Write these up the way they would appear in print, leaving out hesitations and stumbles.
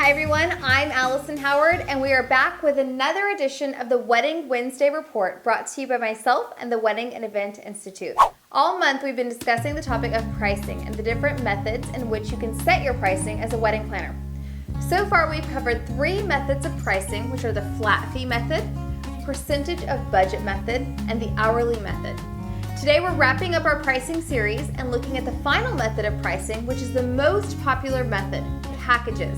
Hi everyone, I'm Alison Howard, and we are back with another edition of the Wedding Wednesday Report brought to you by myself and the Wedding and Event Institute. All month we've been discussing the topic of pricing and the different methods in which you can set your pricing as a wedding planner. So far we've covered 3 methods of pricing, which are the flat fee method, percentage of budget method, and the hourly method. Today we're wrapping up our pricing series and looking at the final method of pricing, which is the most popular method, packages.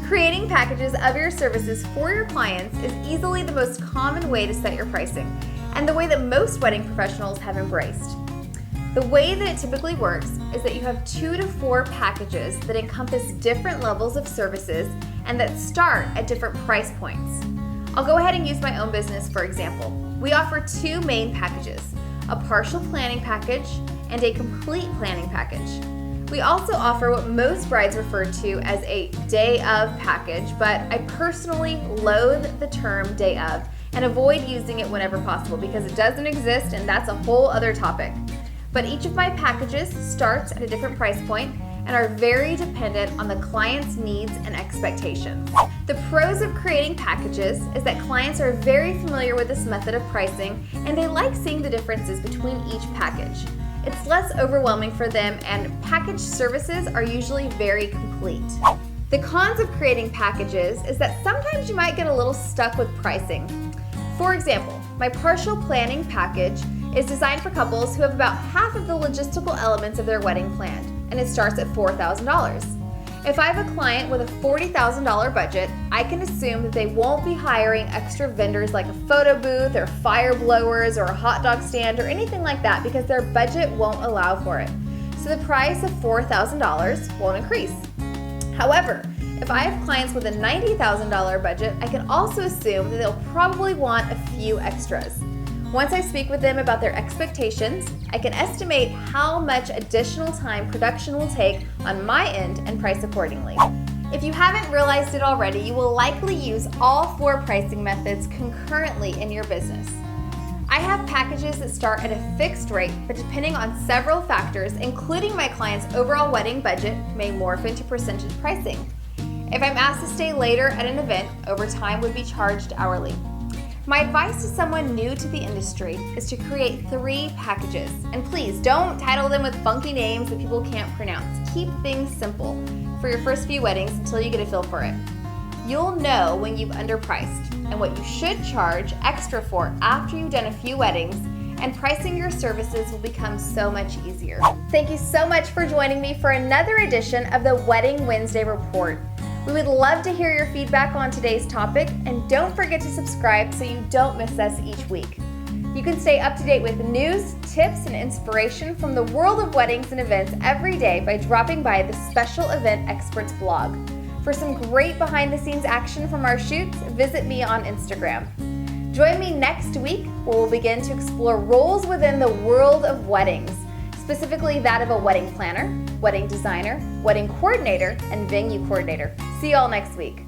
Creating packages of your services for your clients is easily the most common way to set your pricing, and the way that most wedding professionals have embraced. The way that it typically works is that you have 2 to 4 packages that encompass different levels of services and that start at different price points. I'll go ahead and use my own business for example. We offer 2 main packages, a partial planning package and a complete planning package. We also offer what most brides refer to as a day of package, but I personally loathe the term day of and avoid using it whenever possible because it doesn't exist and that's a whole other topic. But each of my packages starts at a different price point and are very dependent on the client's needs and expectations. The pros of creating packages is that clients are very familiar with this method of pricing and they like seeing the differences between each package. It's less overwhelming for them and package services are usually very complete. The cons of creating packages is that sometimes you might get a little stuck with pricing. For example, my partial planning package is designed for couples who have about half of the logistical elements of their wedding planned, and it starts at $4,000. If I have a client with a $40,000 budget, I can assume that they won't be hiring extra vendors like a photo booth or fire blowers or a hot dog stand or anything like that because their budget won't allow for it. So the price of $4,000 won't increase. However, if I have clients with a $90,000 budget, I can also assume that they'll probably want a few extras. Once I speak with them about their expectations, I can estimate how much additional time production will take on my end and price accordingly. If you haven't realized it already, you will likely use all 4 pricing methods concurrently in your business. I have packages that start at a fixed rate, but depending on several factors, including my client's overall wedding budget, may morph into percentage pricing. If I'm asked to stay later at an event, overtime would be charged hourly. My advice to someone new to the industry is to create 3 packages. And please don't title them with funky names that people can't pronounce. Keep things simple for your first few weddings until you get a feel for it. You'll know when you've underpriced and what you should charge extra for after you've done a few weddings, and pricing your services will become so much easier. Thank you so much for joining me for another edition of the Wedding Wednesday Report. We would love to hear your feedback on today's topic, and don't forget to subscribe so you don't miss us each week. You can stay up to date with news, tips, and inspiration from the world of weddings and events every day by dropping by the Special Event Experts blog. For some great behind-the-scenes action from our shoots, visit me on Instagram. Join me next week where we'll begin to explore roles within the world of weddings, specifically that of a wedding planner, wedding designer, wedding coordinator, and venue coordinator. See you all next week.